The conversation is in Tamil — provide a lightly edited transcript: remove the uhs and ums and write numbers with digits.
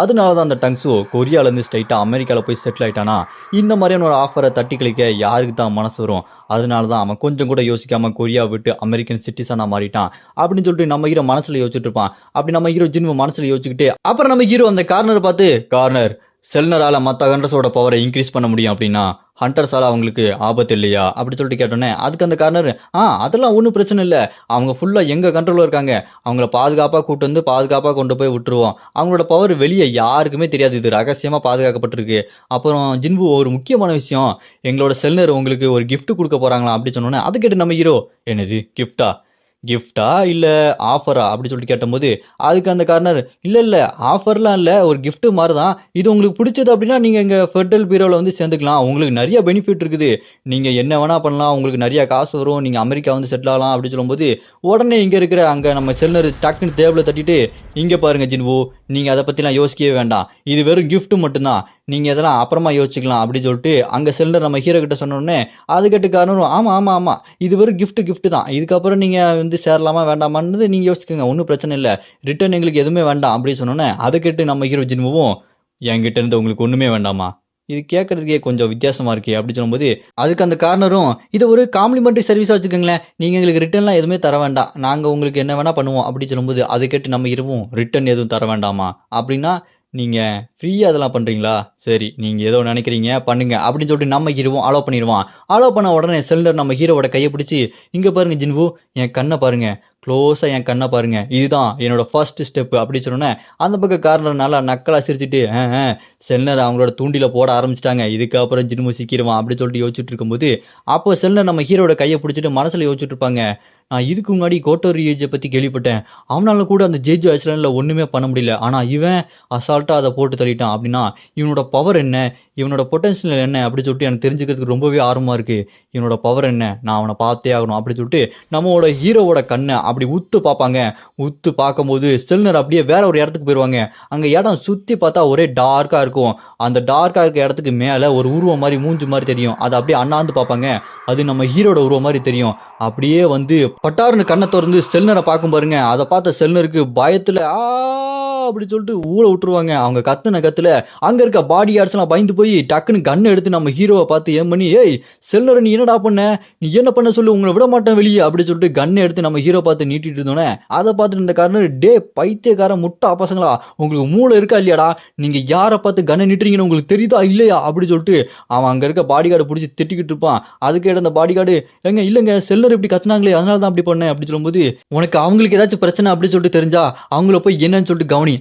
அதனால தான் அந்த டங்ஸோ கொரியாலேருந்து ஸ்ட்ரைட்டாக அமெரிக்காவில் போய் செட்டில் ஆயிட்டானா இந்த மாதிரியான ஒரு ஆஃபரை தட்டி கழிக்க யாருக்கு தான் மனசு வரும். அதனால தான் அவன் கொஞ்சம் கூட யோசிக்காம கொரியா விட்டு அமெரிக்கன் சிட்டிசனாக மாறிட்டான் அப்படின்னு சொல்லிட்டு நம்ம ஹீரோ மனசில் யோசிச்சுட்டு இருப்பான். அப்படி நம்ம ஹீரோ ஜின்வு மனசில் யோசிச்சுக்கிட்டு அப்புறம் நம்ம ஹீரோ அந்த கார்னரை பார்த்து, கார்னர் செல்னரால் மற்ற ஹண்டர்ஸோட பவரை இன்க்ரீஸ் பண்ண முடியும் அப்படின்னா ஹண்டர்ஸால் அவங்களுக்கு ஆபத்து இல்லையா அப்படி சொல்லிட்டு கேட்டோன்னே அதுக்கு அந்த கார்னர், அதெல்லாம் ஒன்றும் பிரச்சனை இல்லை, அவங்க ஃபுல்லாக எங்கள் கண்ட்ரோலில் இருக்காங்க, அவங்கள பாதுகாப்பாக கூட்டு வந்து பாதுகாப்பாக கொண்டு போய் விட்டுருவோம், அவங்களோட பவர் வெளியே யாருக்குமே தெரியாது, இது ரகசியமாக பாதுகாக்கப்பட்டிருக்கு. அப்புறம் ஜின்வு ஒரு முக்கியமான விஷயம், எங்களோட செல்னர் உங்களுக்கு ஒரு gift கொடுக்க போகிறாங்களாம் அப்படி சொன்னோன்னே அது கேட்டு நம்ம ஹீரோ, என்னது கிஃப்டா இல்லை ஆஃபரா அப்படி சொல்லிட்டு கேட்டபோது அதுக்கு அந்த கார்னர், இல்லை ஆஃபர்லாம் இல்லை, ஒரு gift மாதிரி தான், இது உங்களுக்கு பிடிச்சது அப்படின்னா நீங்கள் எங்கள் ஃபெடரல் பீரோவில் வந்து சேர்ந்துக்கலாம், உங்களுக்கு நிறைய பெனிஃபிட் இருக்குது, நீங்கள் என்ன வேணால் பண்ணலாம், உங்களுக்கு நிறையா காசு வரும், நீங்கள் அமெரிக்கா வந்து செட்டில் ஆகலாம் அப்படி சொல்லும்போது உடனே இங்கே இருக்கிற அங்கே நம்ம செல்னர் டக்குன்னு டேபிளில் தட்டிட்டு, இங்கே பாருங்கள் ஜின்வு, நீங்கள் அதை பற்றிலாம் யோசிக்கவே வேண்டாம், இது வெறும் gift மட்டும்தான், நீங்கள் இதெல்லாம் அப்புறமா யோசிச்சுக்கலாம் அப்படின்னு சொல்லிட்டு அங்கே செல்னர் நம்ம ஹீரோ கிட்ட சொன்னோடனே அது கேட்டு காரணம், ஆமாம் இது வெறும் gift தான், இதுக்கப்புறம் நீங்கள் வந்து சேரலாமா வேண்டாமான்னு நீங்கள் யோசிச்சுக்கோங்க, ஒன்றும் பிரச்சனை இல்லை, ரிட்டர்ன் எங்களுக்கு எதுவுமே வேண்டாம் அப்படின்னு சொன்னோன்னே அதை கேட்டு நம்ம ஹீரோ ஜின்முவும், என்கிட்ட இருந்து உங்களுக்கு ஒன்றுமே வேண்டாமா, இது கேட்கறதுக்கே கொஞ்சம் வித்தியாசமா இருக்கே அப்படி சொல்லும்போது அதுக்கு அந்த கார்னரும், இதை ஒரு காம்ப்ளிமெண்ட்ரி சர்வீஸாக வச்சுக்கோங்களேன், நீங்கள் எங்களுக்கு ரிட்டர்ன்லாம் எதுவுமே தர வேண்டாம், நாங்கள் உங்களுக்கு என்ன வேணால் பண்ணுவோம் அப்படி சொல்லும்போது அதை கேட்டு நம்ம இருவோம், ரிட்டர்ன் எதுவும் தர வேண்டாமா அப்படின்னா நீங்கள் ஃப்ரீயாக அதெல்லாம் பண்ணுறீங்களா, சரி நீங்கள் ஏதோ நினைக்கிறீங்க பண்ணுங்க அப்படின்னு சொல்லிட்டு நம்ம ஹீரோவும் அலோவ் பண்ணிடுவான். அலோவ் பண்ண உடனே செல்னர் நம்ம ஹீரோவோட கையை பிடிச்சி, இங்கே பாருங்க ஜின்வு, என் கண்ணை பாருங்க, க்ளோஸாக என் கண்ணை பாருங்க, இதுதான் என்னோட ஃபர்ஸ்ட் ஸ்டெப்பு அப்படி சொன்னோன்னே அந்த பக்கம் கார்னர் நல்லா நக்கலாக சிரிச்சிட்டு, செல்னர் அவங்களோட தூண்டில போட ஆரம்பிச்சிட்டாங்க, இதுக்கப்புறம் ஜின்மு சிக்கிடுவான் அப்படி சொல்லிட்டு யோசிச்சுட்டு இருக்கும்போது அப்போ செல்னர் நம்ம ஹீரோட கையை பிடிச்சிட்டு மனசில் யோசிச்சுட்டு இருப்பாங்க, நான் இதுக்கு முன்னாடி கோட்டோரி ஏஜை பற்றி கேள்விப்பட்டேன், அவனால கூட அந்த ஜேஜு ஐஸ்லாண்டில் ஒன்றுமே பண்ண முடியல, ஆனால் இவன் அசால்ட்டாக அதை போட்டு தள்ளிட்டான் அப்படின்னா இவனோட பவர் என்ன, இவனோட பொட்டன்ஷியல் என்ன அப்படி சொல்லிட்டு எனக்கு தெரிஞ்சுக்கிறதுக்கு ரொம்பவே ஆர்வமாக இருக்குது, இவனோட பவர் என்ன, நான் அவனை பார்த்தே ஆகணும் அப்படி சொல்லிட்டு நம்மளோட ஹீரோவோட கண்ணை அப்படி உத்து பார்ப்பாங்க. உத்து பார்க்கும்போது செல்னர் அப்படியே வேற ஒரு இடத்துக்கு போயிடுவாங்க. அங்கே இடம் சுற்றி பார்த்தா ஒரே டார்க்காக இருக்கும். அந்த டார்க்காக இருக்க இடத்துக்கு மேலே ஒரு உருவம் மாதிரி மூஞ்சி மாதிரி தெரியும். அதை அப்படியே அண்ணாந்து பார்ப்பாங்க. அது நம்ம ஹீரோட உருவம் மாதிரி தெரியும். அப்படியே வந்து பட்டாருன்னு கண்ணை திறந்து செல்னரை பார்க்கும் பாருங்க. அதை பார்த்த செல்னருக்கு பயத்தில் அப்படி சொல்லிட்டு ஊழ விட்டுருவாங்க. அவங்க கத்துல அங்கே இருக்க பாடி கார்ட்ஸ்லாம் பயந்து போய் டக்குன்னு கண்ணை எடுத்து நம்ம ஹீரோவை பார்த்து ஏன் பண்ணி, ஏய் செல்னரை நீ என்னடா பண்ண, நீ என்ன பண்ண சொல்லு, உங்களை விட மாட்டேன் வெளியே அப்படி சொல்லிட்டு கண்ணை எடுத்து நம்ம ஹீரோ பார்த்து நீட்டிட்டு இருந்தோன்னே அதை பார்த்துட்டு இந்த காரணம், டே பைத்தியக்கார முட்டா பசங்களா, உங்களுக்கு மூளை இருக்கா இல்லையாடா, நீங்கள் யாரை பார்த்து கண்ணை நீட்டுறீங்கன்னு உங்களுக்கு தெரியுதா இல்லையா அப்படி சொல்லிட்டு அவன் அங்கே இருக்க பாடி கார்டை பிடிச்சி திட்டிக்கிட்டு இருப்பான். அதுக்கேட்ட அந்த பாடி கார்டு, இல்லைங்க செல்லர் இப்படி கத்துனாங்களே அதனால தான் அப்படி பண்ணேன் அப்படி சொல்லும்போது, உனக்கு அவங்களுக்கு ஏதாச்சும் பிரச்சனை அப்படி சொல்லிட்டு தெரிஞ்சா அவங்கள போய் என்னன்னு சொல்லிட்டு கவனி,